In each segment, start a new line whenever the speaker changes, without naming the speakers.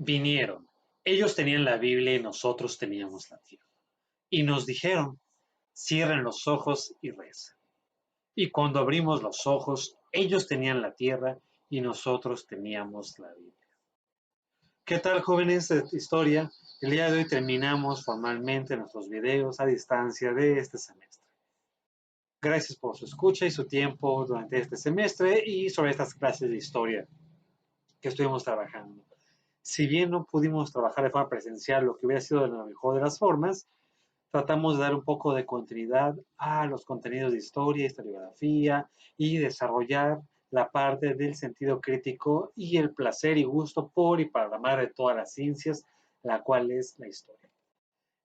Vinieron. Ellos tenían la Biblia y nosotros teníamos la tierra. Y nos dijeron, cierren los ojos y recen. Y cuando abrimos los ojos, ellos tenían la tierra y nosotros teníamos la Biblia. ¿Qué tal, jóvenes de historia? El día de hoy terminamos formalmente nuestros videos a distancia de este semestre. Gracias por su escucha y su tiempo durante este semestre y sobre estas clases de historia que estuvimos trabajando. Si bien no pudimos trabajar de forma presencial, lo que hubiera sido de la mejor de las formas, tratamos de dar un poco de continuidad a los contenidos de historia, historiografía y desarrollar la parte del sentido crítico y el placer y gusto por y para la madre de todas las ciencias, la cual es la historia.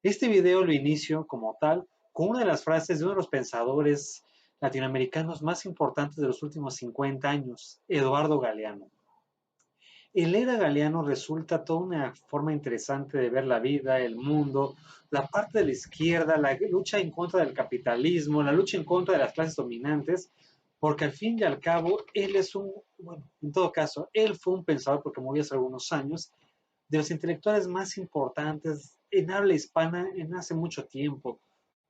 Este video lo inicio como tal con una de las frases de uno de los pensadores latinoamericanos más importantes de los últimos 50 años, Eduardo Galeano. El era Galeano resulta toda una forma interesante de ver la vida, el mundo, la parte de la izquierda, la lucha en contra del capitalismo, la lucha en contra de las clases dominantes, porque al fin y al cabo él es bueno, en todo caso, él fue un pensador, porque murió hace algunos años, de los intelectuales más importantes en habla hispana en hace mucho tiempo,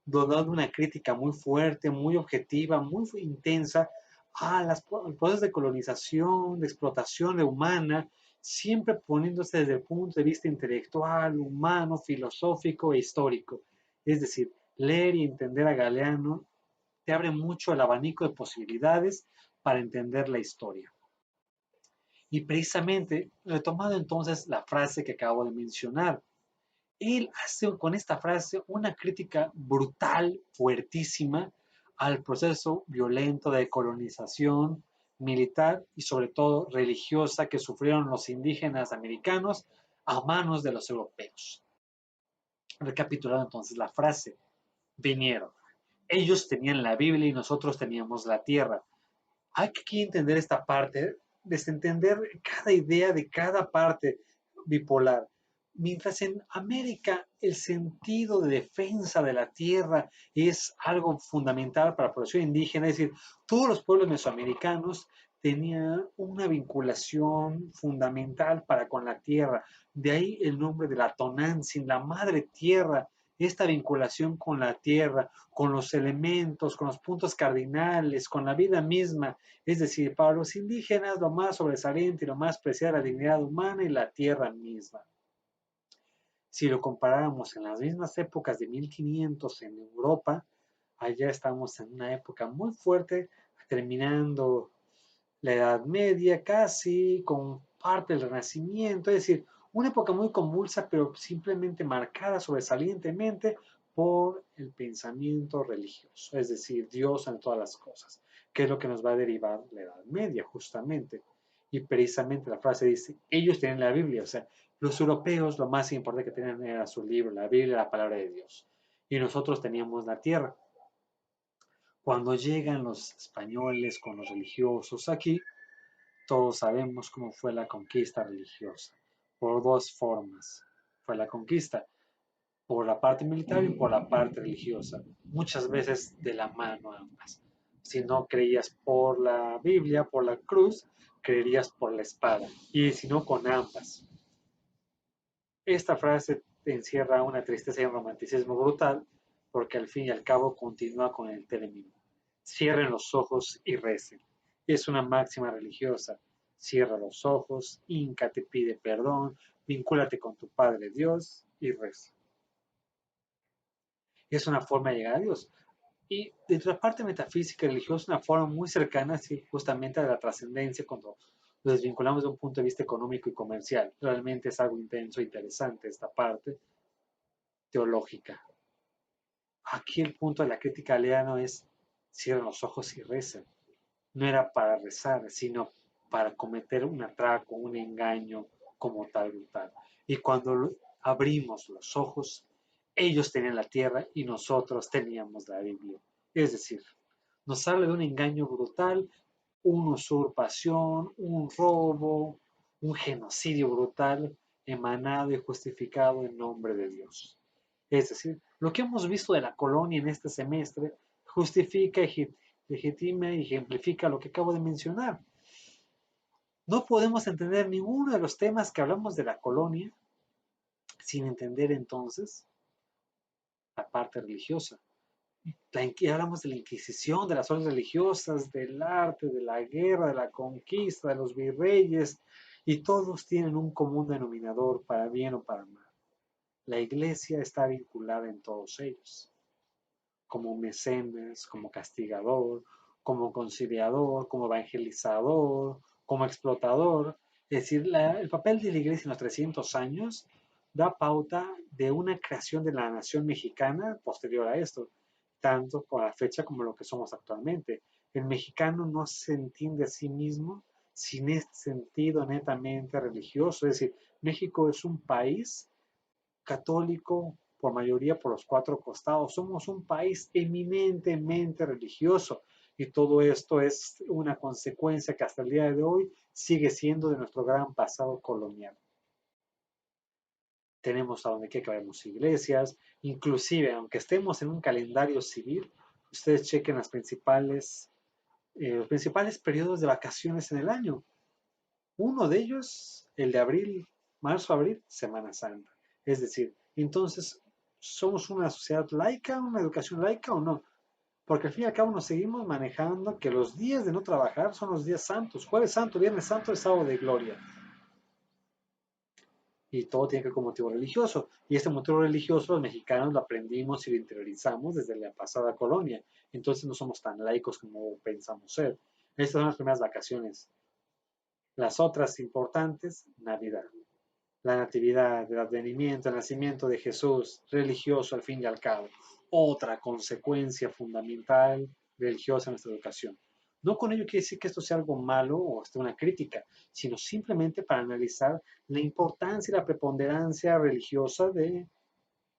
dando una crítica muy fuerte, muy objetiva, muy intensa a los procesos de colonización, de explotación humana, siempre poniéndose desde el punto de vista intelectual, humano, filosófico e histórico. Es decir, leer y entender a Galeano te abre mucho el abanico de posibilidades para entender la historia. Y precisamente, retomando entonces la frase que acabo de mencionar, él hace con esta frase una crítica brutal, fuertísima, al proceso violento de colonización militar y sobre todo religiosa que sufrieron los indígenas americanos a manos de los europeos. Recapitulando entonces la frase, vinieron. Ellos tenían la Biblia y nosotros teníamos la tierra. Hay que entender esta parte, desentender cada idea de cada parte bipolar. Mientras en América el sentido de defensa de la tierra es algo fundamental para la población indígena, es decir, todos los pueblos mesoamericanos tenían una vinculación fundamental para con la tierra. De ahí el nombre de la Tonantzin, la madre tierra, esta vinculación con la tierra, con los elementos, con los puntos cardinales, con la vida misma. Es decir, para los indígenas lo más sobresaliente y lo más preciado es la dignidad humana y la tierra misma. Si lo comparáramos en las mismas épocas de 1500 en Europa, allá estamos en una época muy fuerte, terminando la Edad Media casi, con parte del Renacimiento, es decir, una época muy convulsa, pero simplemente marcada sobresalientemente por el pensamiento religioso, es decir, Dios en todas las cosas, que es lo que nos va a derivar la Edad Media, justamente. Y precisamente la frase dice, ellos tienen la Biblia, o sea, los europeos lo más importante que tenían era su libro, la Biblia, la palabra de Dios. Y nosotros teníamos la tierra. Cuando llegan los españoles con los religiosos aquí, todos sabemos cómo fue la conquista religiosa, por dos formas. Fue la conquista por la parte militar y por la parte religiosa, muchas veces de la mano ambas. Si no creías por la Biblia, por la cruz, creerías por la espada, y si no, con ambas. Esta frase encierra una tristeza y un romanticismo brutal, porque al fin y al cabo continúa con el término. Cierren los ojos y recen. Es una máxima religiosa. Cierra los ojos, Inca te pide perdón, vincúlate con tu Padre Dios y reza. Es una forma de llegar a Dios. Y dentro de la parte metafísica y religiosa, una forma muy cercana, sí, justamente a la trascendencia cuando lo desvinculamos de un punto de vista económico y comercial. Realmente es algo intenso e interesante esta parte teológica. Aquí el punto de la crítica galeano es cierren los ojos y recen. No era para rezar, sino para cometer un atraco, un engaño como tal brutal. Y cuando abrimos los ojos, ellos tenían la tierra y nosotros teníamos la Biblia. Es decir, nos habla de un engaño brutal, una usurpación, un robo, un genocidio brutal emanado y justificado en nombre de Dios. Es decir, lo que hemos visto de la colonia en este semestre justifica, legitima y ejemplifica lo que acabo de mencionar. No podemos entender ninguno de los temas que hablamos de la colonia sin entender entonces la parte religiosa. Hablamos de la Inquisición, de las órdenes religiosas, del arte, de la guerra, de la conquista, de los virreyes, y todos tienen un común denominador para bien o para mal. La iglesia está vinculada en todos ellos, como mecenas, como castigador, como conciliador, como evangelizador, como explotador. Es decir, el papel de la iglesia en los 300 años da pauta de una creación de la nación mexicana posterior a esto, tanto por la fecha como lo que somos actualmente. El mexicano no se entiende a sí mismo sin este sentido netamente religioso. Es decir, México es un país católico por mayoría por los cuatro costados. Somos un país eminentemente religioso y todo esto es una consecuencia que hasta el día de hoy sigue siendo de nuestro gran pasado colonial. Tenemos a donde quiera que vayamos iglesias, inclusive aunque estemos en un calendario civil, ustedes chequen los principales periodos de vacaciones en el año. Uno de ellos, el de abril, marzo-abril, Semana Santa. Es decir, entonces, ¿somos una sociedad laica, una educación laica o no? Porque al fin y al cabo nos seguimos manejando que los días de no trabajar son los días santos. Jueves santo, viernes santo, el sábado de gloria. Y todo tiene que ver con motivo religioso. Y este motivo religioso los mexicanos lo aprendimos y lo interiorizamos desde la pasada colonia. Entonces no somos tan laicos como pensamos ser. Estas son las primeras vacaciones. Las otras importantes, Navidad. La natividad, el advenimiento, el nacimiento de Jesús, religioso al fin y al cabo. Otra consecuencia fundamental religiosa en nuestra educación. No con ello quiere decir que esto sea algo malo o esté una crítica, sino simplemente para analizar la importancia y la preponderancia religiosa de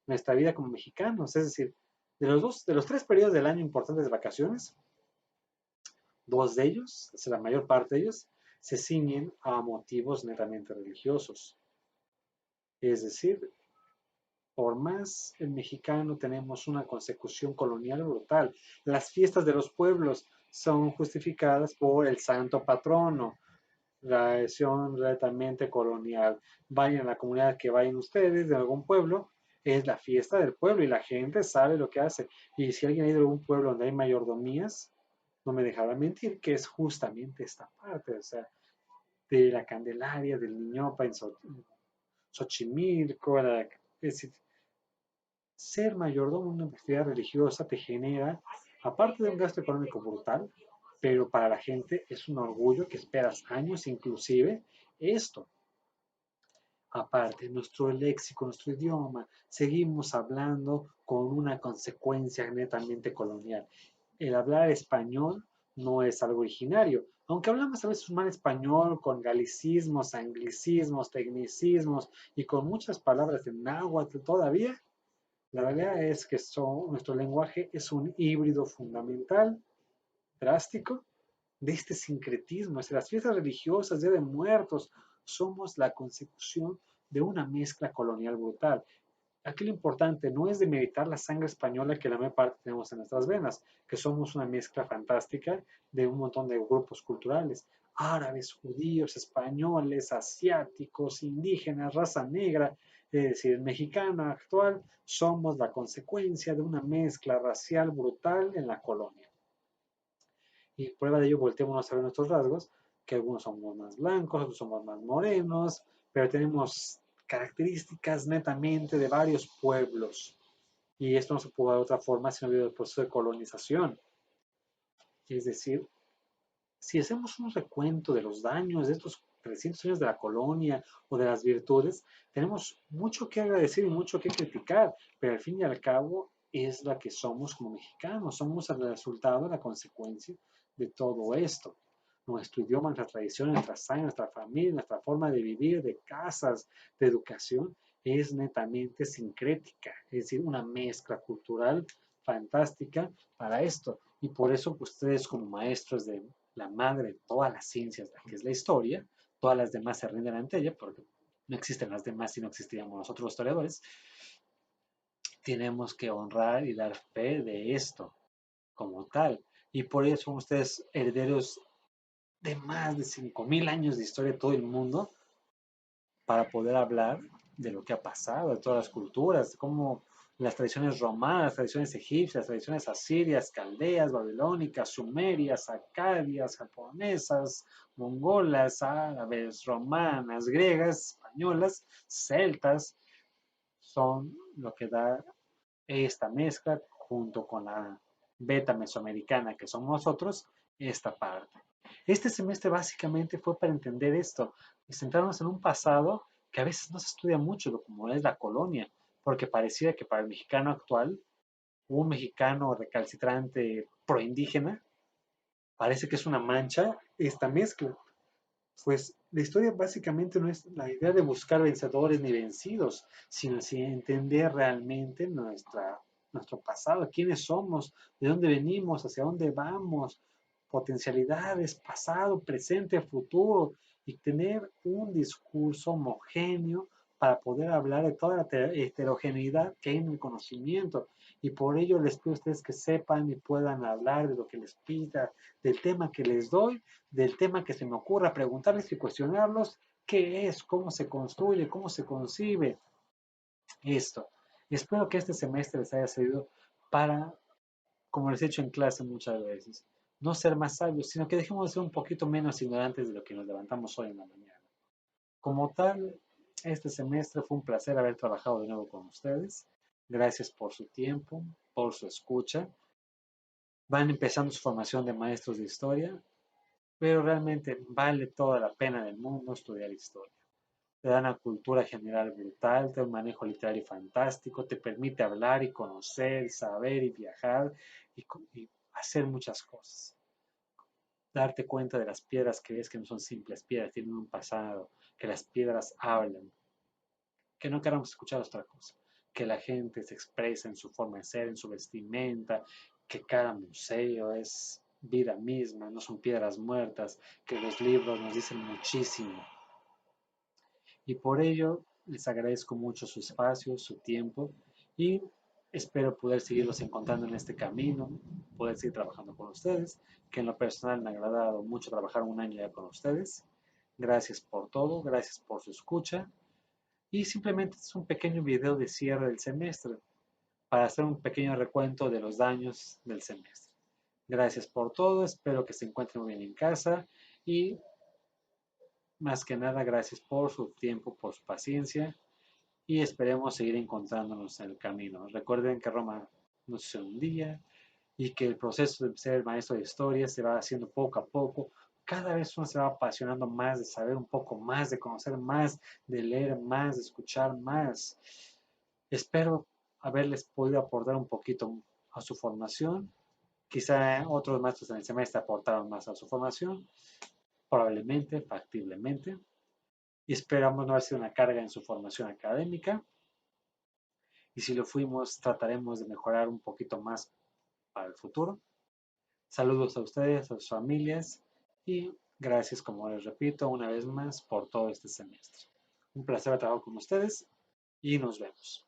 nuestra vida como mexicanos. Es decir, de los tres periodos del año importantes de vacaciones, dos de ellos, o sea, la mayor parte de ellos, se ciñen a motivos netamente religiosos. Es decir, por más el mexicano tenemos una consecución colonial brutal. Las fiestas de los pueblos son justificadas por el santo patrono, la versión netamente colonial. Vayan a la comunidad que vayan ustedes de algún pueblo, es la fiesta del pueblo y la gente sabe lo que hace. Y si alguien ha ido a algún pueblo donde hay mayordomías, no me dejará mentir que es justamente esta parte, o sea, de la Candelaria, del Niñopa en Xochimilco, es decir, ser mayordomo en una actividad religiosa te genera, aparte de un gasto económico brutal, pero para la gente es un orgullo que esperas años inclusive esto. Aparte, nuestro léxico, nuestro idioma, seguimos hablando con una consecuencia netamente colonial. El hablar español no es algo originario, aunque hablamos a veces un mal español con galicismos, anglicismos, tecnicismos y con muchas palabras de náhuatl todavía. La realidad es que nuestro lenguaje es un híbrido fundamental, drástico, de este sincretismo. Es las fiestas religiosas, Día de Muertos, somos la consecución de una mezcla colonial brutal. Aquí lo importante no es demeritar la sangre española que la mayor parte tenemos en nuestras venas, que somos una mezcla fantástica de un montón de grupos culturales, árabes, judíos, españoles, asiáticos, indígenas, raza negra, es decir, el mexicano actual, somos la consecuencia de una mezcla racial brutal en la colonia. Y prueba de ello, volteemos a ver nuestros rasgos, que algunos somos más blancos, otros somos más morenos, pero tenemos características netamente de varios pueblos. Y esto no se puede de otra forma sino debido al proceso de colonización. Es decir, si hacemos un recuento de los daños de estos 300 años de la colonia o de las virtudes, tenemos mucho que agradecer y mucho que criticar, pero al fin y al cabo es la que somos como mexicanos, somos el resultado, la consecuencia de todo esto. Nuestro idioma, nuestra tradición, nuestra sangre, nuestra familia, nuestra forma de vivir, de casas, de educación, es netamente sincrética, es decir, una mezcla cultural fantástica para esto. Y por eso pues, ustedes como maestros de la madre de todas las ciencias, la que es la historia, todas las demás se rinden ante ella, porque no existen las demás si no existiríamos nosotros los historiadores, tenemos que honrar y dar fe de esto como tal. Y por eso son ustedes herederos de más de 5.000 años de historia de todo el mundo para poder hablar de lo que ha pasado, de todas las culturas, de cómo las tradiciones romanas, las tradiciones egipcias, las tradiciones asirias, caldeas, babilónicas, sumerias, acadias, japonesas, mongolas, árabes, romanas, griegas, españolas, celtas, son lo que da esta mezcla junto con la beta mesoamericana que somos nosotros, esta parte. Este semestre básicamente fue para entender esto y centrarnos en un pasado que a veces no se estudia mucho, como es la colonia, porque parecía que para el mexicano actual, un mexicano recalcitrante proindígena, parece que es una mancha esta mezcla. Pues la historia básicamente no es la idea de buscar vencedores ni vencidos, sino así entender realmente nuestro pasado, quiénes somos, de dónde venimos, hacia dónde vamos, potencialidades, pasado, presente, futuro, y tener un discurso homogéneo para poder hablar de toda la heterogeneidad que hay en el conocimiento. Y por ello les pido a ustedes que sepan y puedan hablar de lo que les pida, del tema que les doy, del tema que se me ocurra, preguntarles y cuestionarlos qué es, cómo se construye, cómo se concibe esto. Y espero que este semestre les haya servido para, como les he dicho en clase muchas veces, no ser más sabios, sino que dejemos de ser un poquito menos ignorantes de lo que nos levantamos hoy en la mañana. Como tal, este semestre fue un placer haber trabajado de nuevo con ustedes. Gracias por su tiempo, por su escucha. Van empezando su formación de maestros de historia, pero realmente vale toda la pena del mundo estudiar historia. Te da una cultura general brutal, te da un manejo literario fantástico, te permite hablar y conocer, saber y viajar y hacer muchas cosas. Darte cuenta de las piedras que ves que no son simples piedras, tienen un pasado, que las piedras hablan, que no queramos escuchar otra cosa, que la gente se expresa en su forma de ser, en su vestimenta, que cada museo es vida misma, no son piedras muertas, que los libros nos dicen muchísimo. Y por ello les agradezco mucho su espacio, su tiempo y espero poder seguirlos encontrando en este camino, poder seguir trabajando con ustedes, que en lo personal me ha agradado mucho trabajar un año ya con ustedes. Gracias por todo, gracias por su escucha y simplemente es un pequeño video de cierre del semestre para hacer un pequeño recuento de los daños del semestre. Gracias por todo, espero que se encuentren muy bien en casa y más que nada gracias por su tiempo, por su paciencia y esperemos seguir encontrándonos en el camino. Recuerden que Roma no se un día y que el proceso de ser maestro de historia se va haciendo poco a poco. Cada vez uno se va apasionando más de saber un poco más, de conocer más, de leer más, de escuchar más. Espero haberles podido aportar un poquito a su formación. Quizá otros maestros en el semestre aportaron más a su formación, probablemente, factiblemente. Y esperamos no haber sido una carga en su formación académica. Y si lo fuimos, trataremos de mejorar un poquito más para el futuro. Saludos a ustedes, a sus familias y gracias, como les repito, una vez más por todo este semestre. Un placer trabajar con ustedes y nos vemos.